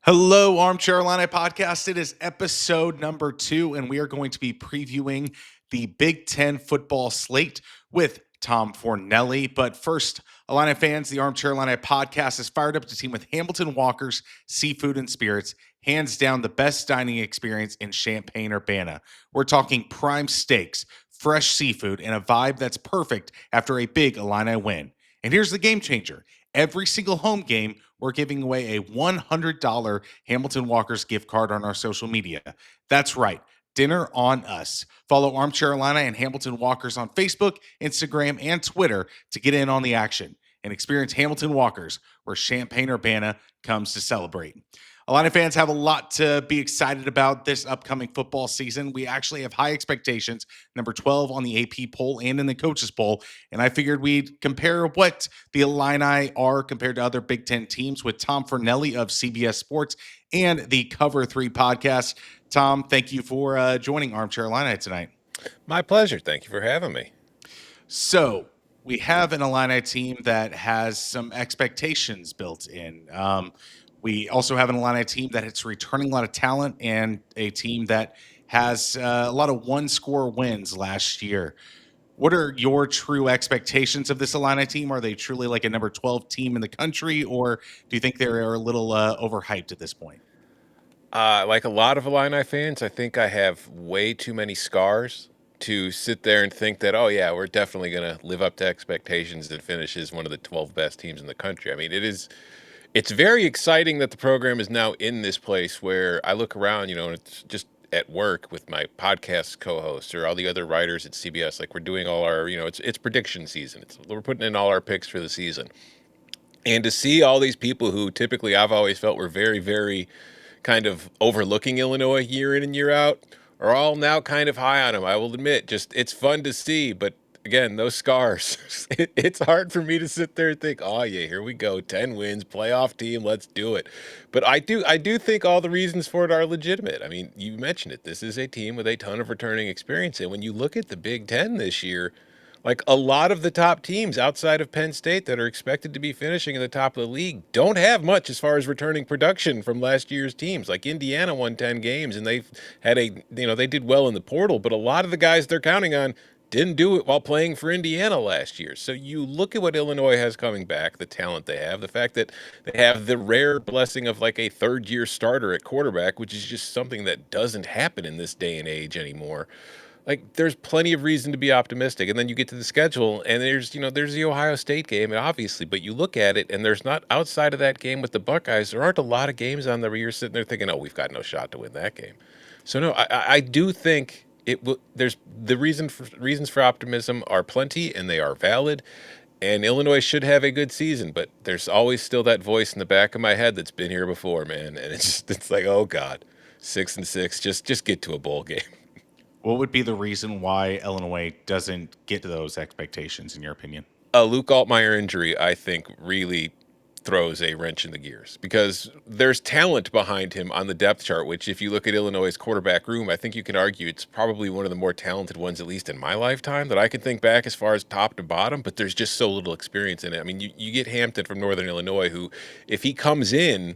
Hello, Armchair Illini Podcast. It is episode number 2, and we are going to be previewing the Big Ten football slate with Tom Fornelli. But first, Illini fans, the Armchair Illini Podcast is fired up to team with Hamilton Walker's Seafood and Spirits, hands down the best dining experience in Champaign, Urbana. We're talking prime steaks, fresh seafood, and a vibe that's perfect after a big Illini win. And here's the game changer. Every single home game, we're giving away a $100 Hamilton Walker's gift card on our social media. That's right, dinner on us. Follow Armchair Illini and Hamilton Walker's on Facebook, Instagram, and Twitter to get in on the action and experience Hamilton Walker's, where Champaign Urbana comes to celebrate. Illini fans have a lot to be excited about this upcoming football season. We actually have high expectations, number 12 on the AP poll and in the coaches poll. And I figured we'd compare what the Illini are compared to other Big Ten teams with Tom Fornelli of CBS Sports and the Cover 3 podcast. Tom, thank you for joining Armchair Illini tonight. My pleasure. Thank you for having me. So we have an Illini team that has some expectations built in. We also have an Illini team that is returning a lot of talent and a team that has a lot of one-score wins last year. What are your true expectations of this Illini team? Are they truly like a number 12 team in the country, or do you think they're a little overhyped at this point? Like a lot of Illini fans, I think I have way too many scars to sit there and think that, oh, yeah, we're definitely going to live up to expectations and finish as one of the 12 best teams in the country. I mean, it's very exciting that the program is now in this place where I look around, and it's just at work with my podcast co-hosts or all the other writers at CBS. Like, we're doing all our, it's prediction season. We're putting in all our picks for the season. And to see all these people who typically I've always felt were very, very kind of overlooking Illinois year in and year out are all now kind of high on them. I will admit, just it's fun to see, but again, those scars, it's hard for me to sit there and think, oh yeah, here we go, 10 wins, playoff team, let's do it. But I do think all the reasons for it are legitimate. I mean, you mentioned it. This is a team with a ton of returning experience. And when you look at the Big Ten this year, like a lot of the top teams outside of Penn State that are expected to be finishing in the top of the league don't have much as far as returning production from last year's teams. Like Indiana won 10 games and they've had they did well in the portal, but a lot of the guys they're counting on didn't do it while playing for Indiana last year. So you look at what Illinois has coming back, the talent they have, the fact that they have the rare blessing of like a third-year starter at quarterback, which is just something that doesn't happen in this day and age anymore. Like there's plenty of reason to be optimistic. And then you get to the schedule and there's the Ohio State game, and obviously, but you look at it and there's not, outside of that game with the Buckeyes, there aren't a lot of games on there where you're sitting there thinking, oh, we've got no shot to win that game. So no, I do think it will. There's the reasons for optimism are plenty and they are valid. And Illinois should have a good season, but there's always still that voice in the back of my head that's been here before, man. And it's like, oh God, 6-6, just get to a bowl game. What would be the reason why Illinois doesn't get to those expectations, in your opinion? A Luke Altmaier injury, I think, really throws a wrench in the gears because there's talent behind him on the depth chart, which if you look at Illinois' quarterback room, I think you can argue it's probably one of the more talented ones, at least in my lifetime, that I can think back as far as top to bottom, but there's just so little experience in it. I mean, you get Hampton from Northern Illinois, who, if he comes in,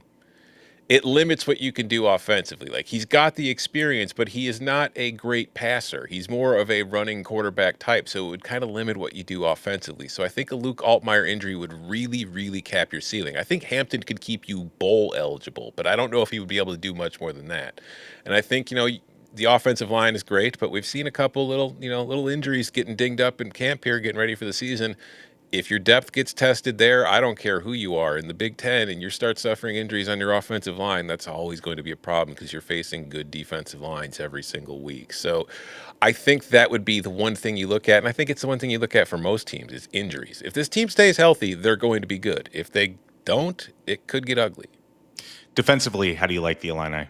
it limits what you can do offensively. Like he's got the experience, but he is not a great passer. He's more of a running quarterback type, so it would kind of limit what you do offensively. So I think a Luke Altmaier injury would really, really cap your ceiling. I think Hampton could keep you bowl eligible, but I don't know if he would be able to do much more than that. And I think, the offensive line is great, but we've seen a couple little injuries getting dinged up in camp here, getting ready for the season. If your depth gets tested there, I don't care who you are in the Big Ten, and you start suffering injuries on your offensive line, that's always going to be a problem because you're facing good defensive lines every single week. So I think that would be the one thing you look at, and I think it's the one thing you look at for most teams is injuries. If this team stays healthy, they're going to be good. If they don't, it could get ugly. Defensively, how do you like the Illini?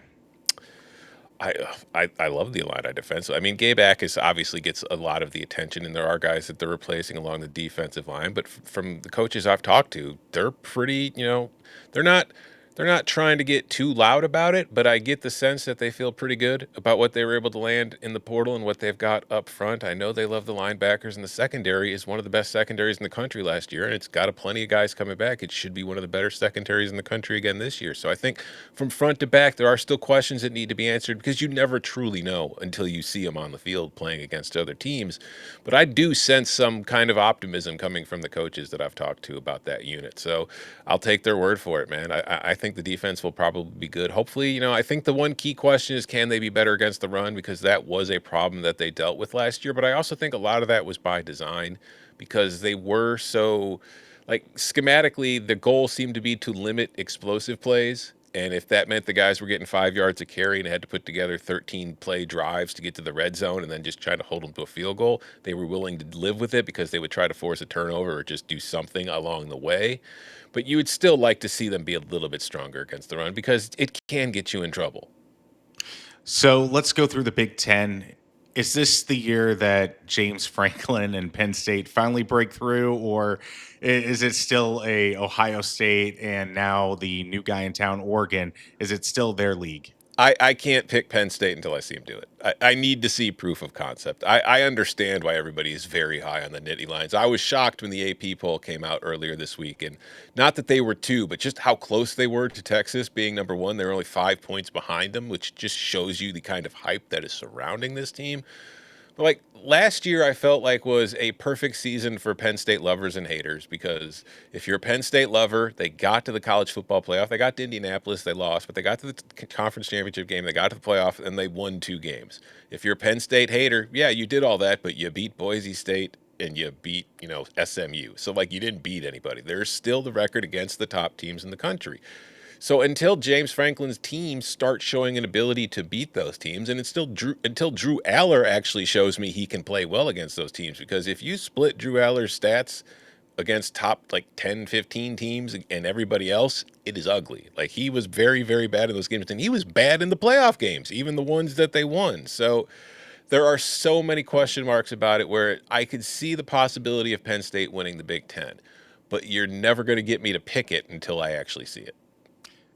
I love the Illini defense. I mean, Gabe Akis obviously gets a lot of the attention, and there are guys that they're replacing along the defensive line. But from the coaches I've talked to, they're pretty, they're not They're not trying to get too loud about it, but I get the sense that they feel pretty good about what they were able to land in the portal and what they've got up front. I know they love the linebackers, and the secondary is one of the best secondaries in the country last year, and it's got plenty of guys coming back. It should be one of the better secondaries in the country again this year. So I think from front to back, there are still questions that need to be answered because you never truly know until you see them on the field playing against other teams. But I do sense some kind of optimism coming from the coaches that I've talked to about that unit. So I'll take their word for it, man. I think the defense will probably be good. Hopefully, I think the one key question is, can they be better against the run? Because that was a problem that they dealt with last year. But I also think a lot of that was by design because they were so, like, schematically, the goal seemed to be to limit explosive plays. And if that meant the guys were getting 5 yards of carry and had to put together 13 play drives to get to the red zone and then just try to hold them to a field goal, they were willing to live with it because they would try to force a turnover or just do something along the way. But you would still like to see them be a little bit stronger against the run because it can get you in trouble. So let's go through the Big Ten. Is this the year that James Franklin and Penn State finally break through, or is it still a Ohio State and now the new guy in town, Oregon? Is it still their league? I can't pick Penn State until I see him do it. I need to see proof of concept. I understand why everybody is very high on the Nittany Lions. I was shocked when the AP poll came out earlier this week, and not that they were two, but just how close they were to Texas being number one. They're only 5 points behind them, which just shows you the kind of hype that is surrounding this team. But like last year, I felt like was a perfect season for Penn State lovers and haters because if you're a Penn State lover, they got to the college football playoff. They got to Indianapolis, they lost, but they got to the conference championship game. They got to the playoff, and they won 2 games. If you're a Penn State hater, yeah, you did all that, but you beat Boise State and you beat, SMU. So like you didn't beat anybody. There's still the record against the top teams in the country. So until James Franklin's team starts showing an ability to beat those teams, and it's still until Drew Aller actually shows me he can play well against those teams, because if you split Drew Aller's stats against top like 10, 15 teams and everybody else, it is ugly. Like he was very, very bad in those games, and he was bad in the playoff games, even the ones that they won. So there are so many question marks about it where I could see the possibility of Penn State winning the Big Ten, but you're never going to get me to pick it until I actually see it.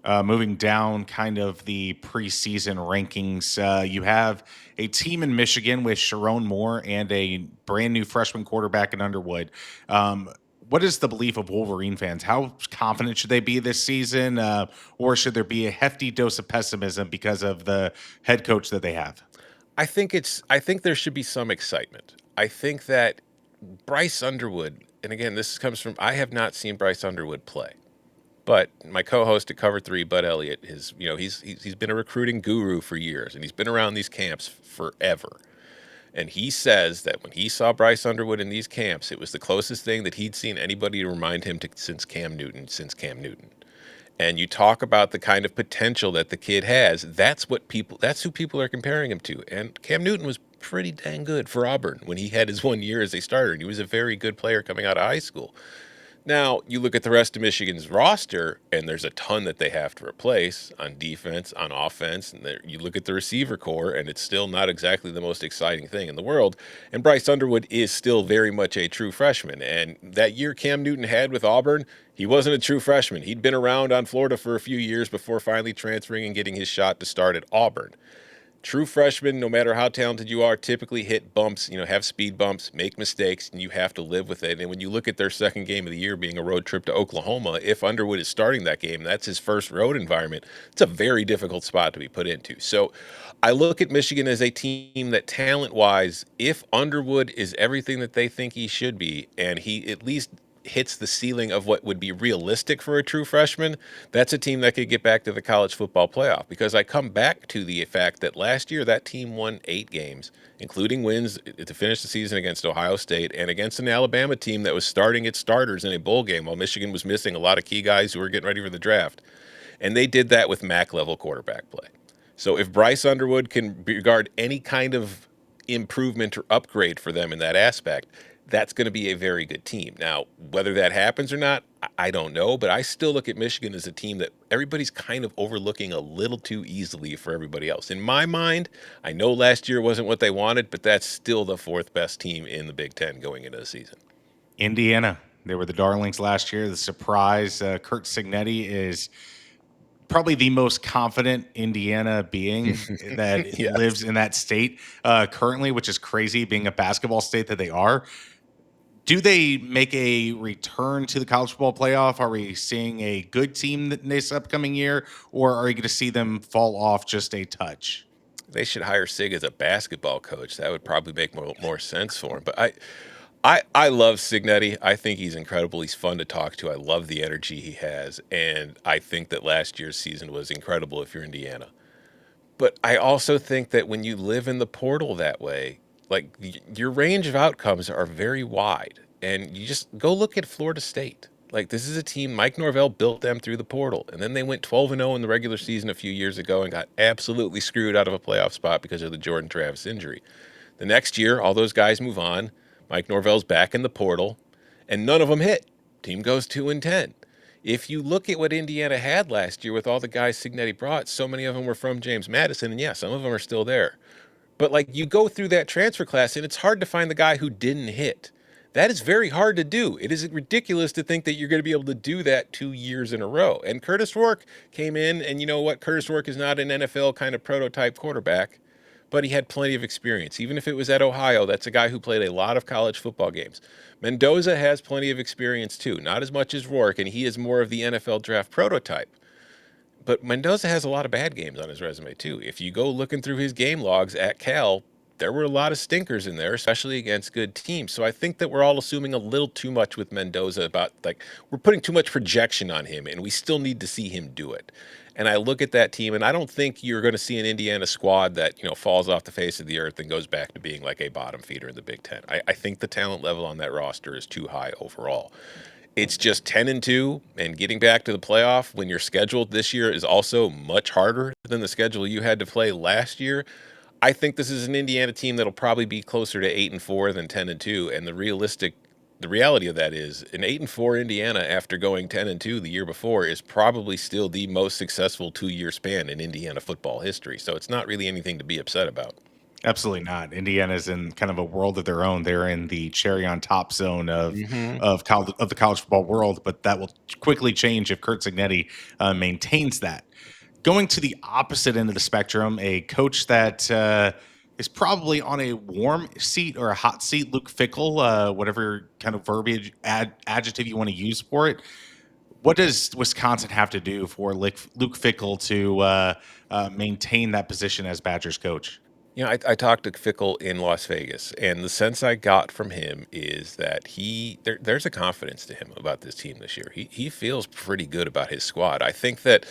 Moving down kind of the preseason rankings, you have a team in Michigan with Sharon Moore and a brand new freshman quarterback in Underwood. What is the belief of Wolverine fans? How confident should they be this season, or should there be a hefty dose of pessimism because of the head coach that they have? I think there should be some excitement. I think that Bryce Underwood, and again, this comes from I have not seen Bryce Underwood play. But my co-host at Cover 3, Bud Elliott, he's been a recruiting guru for years, and he's been around these camps forever. And he says that when he saw Bryce Underwood in these camps, it was the closest thing that he'd seen anybody remind him since Cam Newton. And you talk about the kind of potential that the kid has. That's who people are comparing him to. And Cam Newton was pretty dang good for Auburn when he had his 1 year as a starter. And he was a very good player coming out of high school. Now, you look at the rest of Michigan's roster, and there's a ton that they have to replace on defense, on offense. And you look at the receiver core, and it's still not exactly the most exciting thing in the world. And Bryce Underwood is still very much a true freshman. And that year Cam Newton had with Auburn, he wasn't a true freshman. He'd been around on Florida for a few years before finally transferring and getting his shot to start at Auburn. True freshmen, no matter how talented you are, typically hit bumps, have speed bumps, make mistakes, and you have to live with it. And when you look at their second game of the year being a road trip to Oklahoma, if Underwood is starting that game, that's his first road environment, it's a very difficult spot to be put into. So I look at Michigan as a team that talent-wise, if Underwood is everything that they think he should be, and he at least hits the ceiling of what would be realistic for a true freshman, that's a team that could get back to the college football playoff. Because I come back to the fact that last year that team won 8 games, including wins to finish the season against Ohio State and against an Alabama team that was starting its starters in a bowl game while Michigan was missing a lot of key guys who were getting ready for the draft. And they did that with MAC-level quarterback play. So if Bryce Underwood can regard any kind of improvement or upgrade for them in that aspect, that's going to be a very good team. Now, whether that happens or not, I don't know, but I still look at Michigan as a team that everybody's kind of overlooking a little too easily for everybody else. In my mind, I know last year wasn't what they wanted, but that's still the 4th best team in the Big Ten going into the season. Indiana, they were the darlings last year. The surprise, Kurt Signetti is probably the most confident Indiana being that Yes. lives in that state currently, which is crazy being a basketball state that they are. Do they make a return to the college football playoff? Are we seeing a good team this upcoming year, or are you going to see them fall off just a touch? They should hire Sig as a basketball coach. That would probably make more sense for him. But I love Signetti. I think he's incredible. He's fun to talk to. I love the energy he has. And I think that last year's season was incredible if you're Indiana. But I also think that when you live in the portal that way, like your range of outcomes are very wide. And you just go look at Florida State. Like this is a team, Mike Norvell built them through the portal. And then they went 12-0 in the regular season a few years ago and got absolutely screwed out of a playoff spot because of the Jordan Travis injury. The next year, all those guys move on. Mike Norvell's back in the portal, and none of them hit. Team goes 2-10. If you look at what Indiana had last year with all the guys Signetti brought, so many of them were from James Madison, and yeah, some of them are still there. But like you go through that transfer class, and it's hard to find the guy who didn't hit. That is very hard to do. It is ridiculous to think that you're going to be able to do that 2 years in a row. And Curtis Rourke came in, and you know what? Curtis Rourke is not an NFL kind of prototype quarterback, but he had plenty of experience. Even if it was at Ohio, that's a guy who played a lot of college football games. Mendoza has plenty of experience too, not as much as Rourke, and he is more of the NFL draft prototype. But Mendoza has a lot of bad games on his resume too. If you go looking through his game logs at Cal, there were a lot of stinkers in there, especially against good teams. So I think that we're all assuming a little too much with Mendoza about like we're putting too much projection on him, and we still need to see him do it. And I look at that team, and I don't think you're going to see an Indiana squad that falls off the face of the earth and goes back to being like a bottom feeder in the Big Ten. I think the talent level on that roster is too high overall. It's just 10-2, and getting back to the playoff when your schedule this year is also much harder than the schedule you had to play last year. I think this is an Indiana team that'll probably be closer to 8-4 than 10-2, and the reality of that is an 8-4 Indiana after going 10-2 the year before is probably still the most successful 2-year span in Indiana football history. So it's not really anything to be upset about. Absolutely not. Indiana's in kind of a world of their own. They're in the cherry on top zone Mm-hmm. of the college football world, but that will quickly change if Kurt Signetti maintains that. Going to the opposite end of the spectrum, a coach that is probably on a warm seat or a hot seat, Luke Fickell, whatever kind of verbiage adjective you want to use for it. What does Wisconsin have to do for Luke Fickell to maintain that position as Badgers coach? I talked to Fickle in Las Vegas, and the sense I got from him is that there's a confidence to him about this team this year. He feels pretty good about his squad. I think that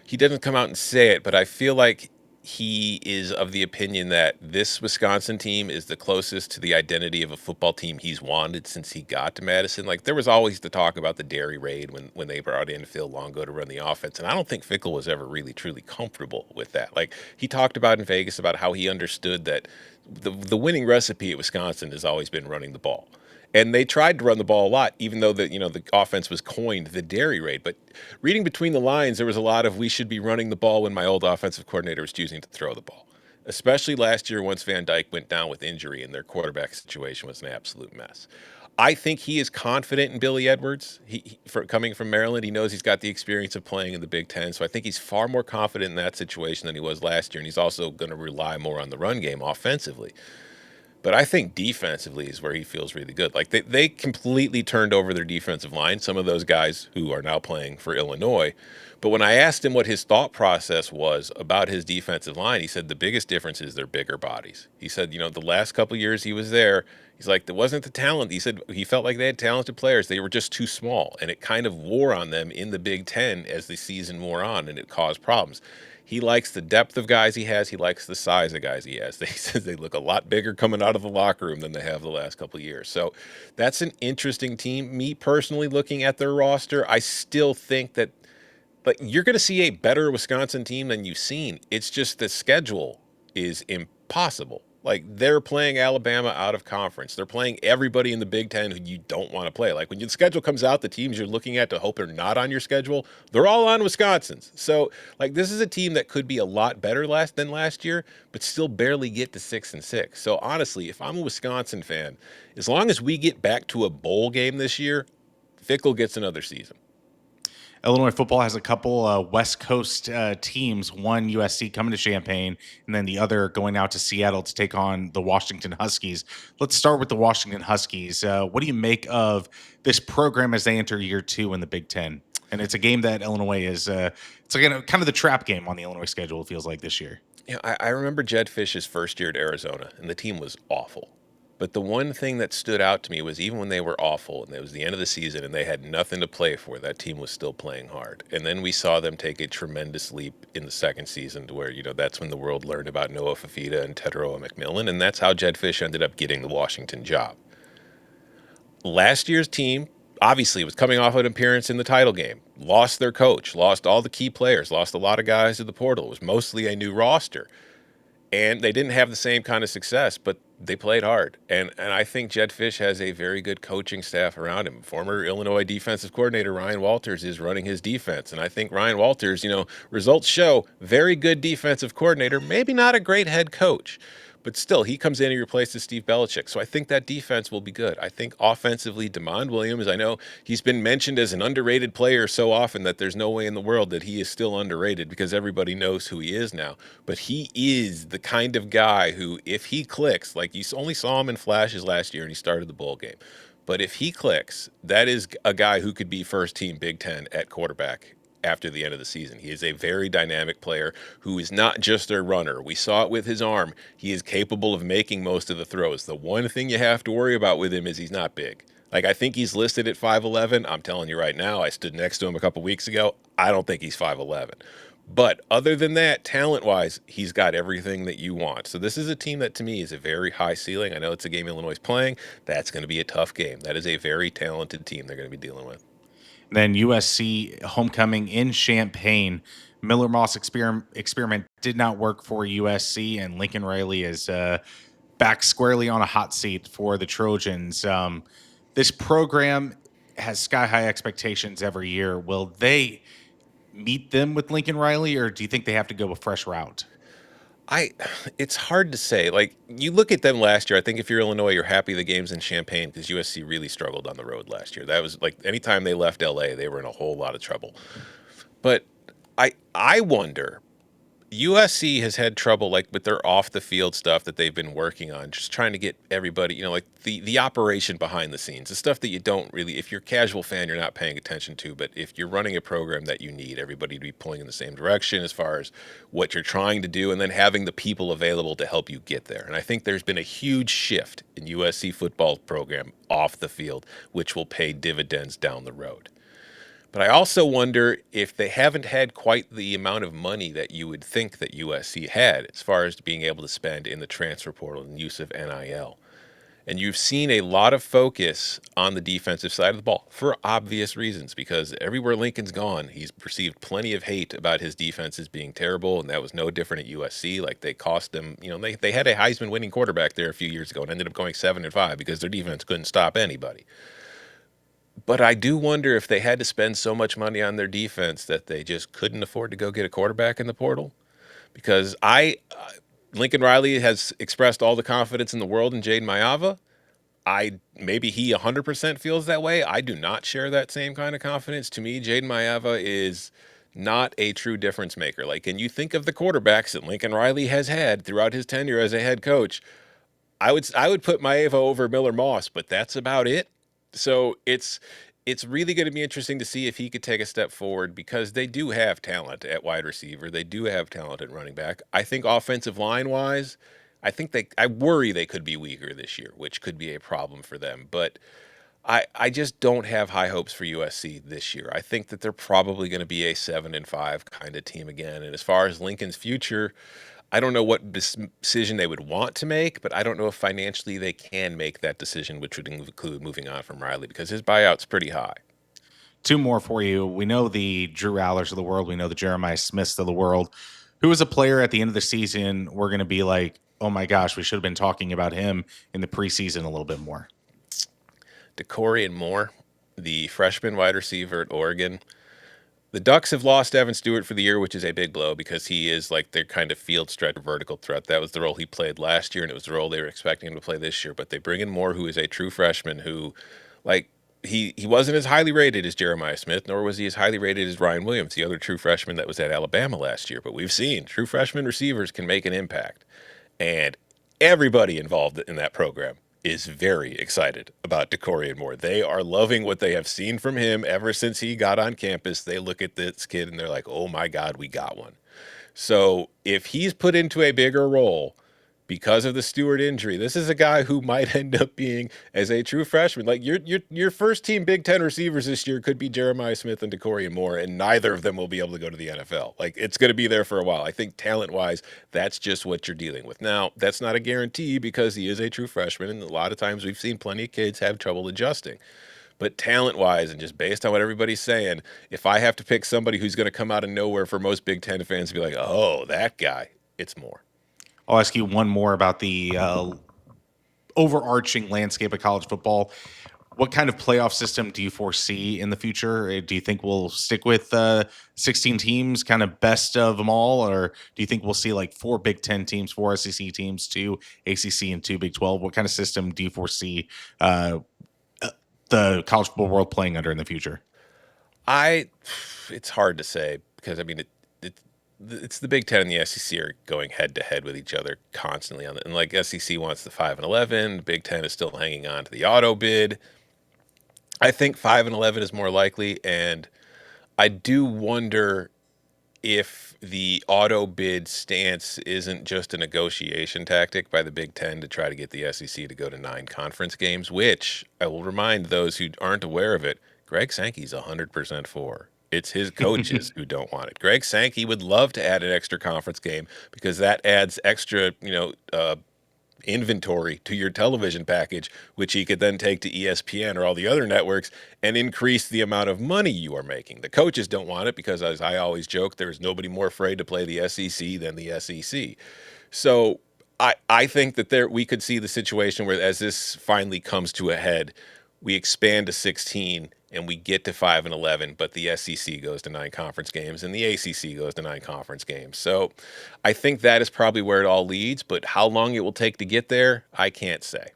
he doesn't come out and say it, but I feel like he is of the opinion that this Wisconsin team is the closest to the identity of a football team he's wanted since he got to Madison. Like there was always the talk about the Dairy Raid when they brought in Phil Longo to run the offense, and I don't think Fickle was ever really truly comfortable with that. Like he talked about in Vegas about how he understood that the winning recipe at Wisconsin has always been running the ball. And they tried to run the ball a lot, even though the offense was coined the Dairy Raid. But reading between the lines, there was a lot of we should be running the ball when my old offensive coordinator was choosing to throw the ball. Especially last year once Van Dyke went down with injury and their quarterback situation was an absolute mess. I think he is confident in Billy Edwards. Coming from Maryland, he knows he's got the experience of playing in the Big Ten. So I think he's far more confident in that situation than he was last year. And he's also going to rely more on the run game offensively. But I think defensively is where he feels really good. Like they completely turned over their defensive line, some of those guys who are now playing for Illinois. But when I asked him what his thought process was about his defensive line, he said the biggest difference is their bigger bodies. He said, the last couple of years he was there, he's like, there wasn't the talent. He said he felt like they had talented players. They were just too small. And it kind of wore on them in the Big Ten as the season wore on, and it caused problems. He likes the depth of guys he has. He likes the size of guys he has. He says they look a lot bigger coming out of the locker room than they have the last couple of years. So that's an interesting team. Me personally, looking at their roster, I still think that you're going to see a better Wisconsin team than you've seen. It's just the schedule is impossible. Like they're playing Alabama out of conference. They're playing everybody in the Big Ten who you don't want to play. Like when your schedule comes out, the teams you're looking at to hope they're not on your schedule, they're all on Wisconsin's. So like this is a team that could be a lot better than last year, but still barely get to 6-6. So honestly, if I'm a Wisconsin fan, as long as we get back to a bowl game this year, Fickle gets another season. Illinois football has a couple West Coast teams, one USC coming to Champaign, and then the other going out to Seattle to take on the Washington Huskies. Let's start with the Washington Huskies. What do you make of this program as they enter year 2 in the Big Ten? And it's a game that Illinois is, it's like kind of the trap game on the Illinois schedule, it feels like this year. I remember Jed Fish's first year at Arizona, and the team was awful. But the one thing that stood out to me was even when they were awful and it was the end of the season and they had nothing to play for, that team was still playing hard. And then we saw them take a tremendous leap in the second season to where, that's when the world learned about Noah Fafita and Teteroa McMillan, and that's how Jed Fish ended up getting the Washington job. Last year's team obviously was coming off an appearance in the title game, lost their coach, lost all the key players, lost a lot of guys to the portal. It was mostly a new roster. And they didn't have the same kind of success, but they played hard. And I think Jed Fish has a very good coaching staff around him. Former Illinois defensive coordinator Ryan Walters is running his defense. And I think Ryan Walters, results show very good defensive coordinator, maybe not a great head coach. But still, he comes in and replaces Steve Belichick. So I think that defense will be good. I think offensively, DeMond Williams, I know he's been mentioned as an underrated player so often that there's no way in the world that he is still underrated because everybody knows who he is now. But he is the kind of guy who, if he clicks, like you only saw him in flashes last year and he started the bowl game. But if he clicks, that is a guy who could be first team Big Ten at quarterback after the end of the season. He is a very dynamic player who is not just a runner. We saw it with his arm. He is capable of making most of the throws. The one thing you have to worry about with him is he's not big. Like, I think he's listed at 5'11". I'm telling you right now, I stood next to him a couple weeks ago. I don't think he's 5'11". But other than that, talent-wise, he's got everything that you want. So this is a team that, to me, is a very high ceiling. I know it's a game Illinois is playing. That's going to be a tough game. That is a very talented team they're going to be dealing with. Then USC homecoming in Champaign. Miller Moss experiment did not work for USC, and Lincoln Riley is back squarely on a hot seat for the Trojans. This program has sky-high expectations every year. Will they meet them with Lincoln Riley, or do you think they have to go a fresh route? It's hard to say. Like, you look at them last year, I think if you're Illinois, you're happy the game's in Champaign because USC really struggled on the road last year. That was like anytime they left LA, they were in a whole lot of trouble. But I wonder, USC has had trouble like with their off the field stuff that they've been working on, just trying to get everybody, like the operation behind the scenes, the stuff that you don't really, if you're a casual fan, you're not paying attention to, but if you're running a program that you need everybody to be pulling in the same direction as far as what you're trying to do, and then having the people available to help you get there. And I think there's been a huge shift in USC football program off the field, which will pay dividends down the road. But I also wonder if they haven't had quite the amount of money that you would think that USC had as far as being able to spend in the transfer portal and use of NIL. And you've seen a lot of focus on the defensive side of the ball for obvious reasons, because everywhere Lincoln's gone, he's received plenty of hate about his defenses being terrible, and that was no different at USC. Like, they cost them, they had a Heisman winning quarterback there a few years ago and ended up going 7-5 because their defense couldn't stop anybody. But I do wonder if they had to spend so much money on their defense that they just couldn't afford to go get a quarterback in the portal. Because Lincoln Riley has expressed all the confidence in the world in Jaden Maiava. Maybe he 100% feels that way. I do not share that same kind of confidence. To me, Jaden Maiava is not a true difference maker. Like, and you think of the quarterbacks that Lincoln Riley has had throughout his tenure as a head coach, I would put Maiava over Miller Moss, but that's about it. So it's really going to be interesting to see if he could take a step forward, because they do have talent at wide receiver. They do have talent at running back. I think offensive line wise, I worry they could be weaker this year, which could be a problem for them. But I just don't have high hopes for USC this year. I think that they're probably going to be a 7-5 kind of team again. And as far as Lincoln's future, I don't know what decision they would want to make, but I don't know if financially they can make that decision, which would include moving on from Riley, because his buyout's pretty high. Two more for you. We know the Drew Allers of the world. We know the Jeremiah Smiths of the world. Who is a player at the end of the season we're going to be like, oh my gosh, we should have been talking about him in the preseason a little bit more? DeCorian Moore, the freshman wide receiver at Oregon. The Ducks have lost Evan Stewart for the year, which is a big blow because he is like their kind of field stretch vertical threat. That was the role he played last year, and it was the role they were expecting him to play this year. But they bring in Moore, who is a true freshman who, like, he wasn't as highly rated as Jeremiah Smith, nor was he as highly rated as Ryan Williams, the other true freshman that was at Alabama last year. But we've seen true freshman receivers can make an impact. And everybody involved in that program is very excited about Decorian Moore. They are loving what they have seen from him ever since he got on campus. They look at this kid and they're like, oh my God, we got one. So if he's put into a bigger role because of the Stewart injury, this is a guy who might end up being as a true freshman. Like your first team Big Ten receivers this year could be Jeremiah Smith and Decorian Moore, and neither of them will be able to go to the NFL. Like, it's going to be there for a while. I think talent-wise, that's just what you're dealing with. Now, that's not a guarantee because he is a true freshman, and a lot of times we've seen plenty of kids have trouble adjusting. But talent-wise, and just based on what everybody's saying, if I have to pick somebody who's going to come out of nowhere for most Big Ten fans to be like, oh, that guy, it's Moore. I'll ask you one more about the overarching landscape of college football. What kind of playoff system do you foresee in the future? Do you think we'll stick with 16 teams, kind of best of them all? Or do you think we'll see like 4 Big Ten teams, 4 SEC teams, 2 ACC, and 2 Big 12? What kind of system do you foresee the college football world playing under in the future? It's hard to say because, I mean, it's the Big Ten and the SEC are going head to head with each other constantly on it. And like SEC wants the 5-11, the Big Ten is still hanging on to the auto bid. I think 5-11 is more likely, and I do wonder if the auto bid stance isn't just a negotiation tactic by the Big Ten to try to get the SEC to go to 9 conference games, which I will remind those who aren't aware of it, Greg Sankey's 100% for. It's his coaches who don't want it. Greg Sankey would love to add an extra conference game because that adds extra, inventory to your television package, which he could then take to ESPN or all the other networks and increase the amount of money you are making. The coaches don't want it because, as I always joke, there's nobody more afraid to play the SEC than the SEC. So I think that we could see the situation where, as this finally comes to a head, we expand to 16 and we get to 5-11, but the SEC goes to 9 conference games and the ACC goes to 9 conference games. So I think that is probably where it all leads, but how long it will take to get there, I can't say.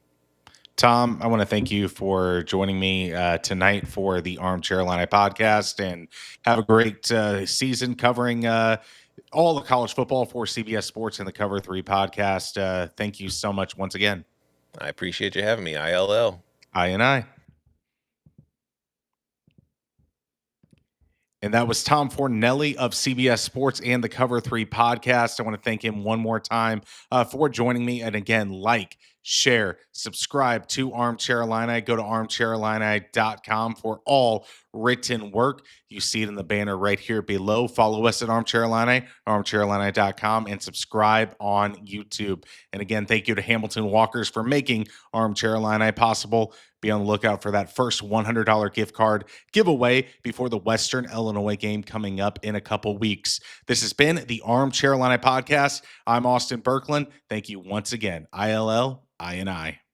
Tom, I want to thank you for joining me tonight for the Armchair Illini Podcast, and have a great season covering all the college football for CBS Sports and the Cover 3 podcast. Thank you so much once again. I appreciate you having me. ILL. I. And that was Tom Fornelli of CBS Sports and the Cover 3 podcast. I want to thank him one more time for joining me. And again, share, subscribe to Armchair Illini. Go to armchairillini.com for all written work. You see it in the banner right here below. Follow us at Armchair Illini, armchairillini.com, and subscribe on YouTube. And again, thank you to Hamilton Walkers for making Armchair Illini possible. Be on the lookout for that first $100 gift card giveaway before the Western Illinois game coming up in a couple weeks. This has been the Armchair Illini Podcast. I'm Austin Berkland. Thank you once again. ILL, I.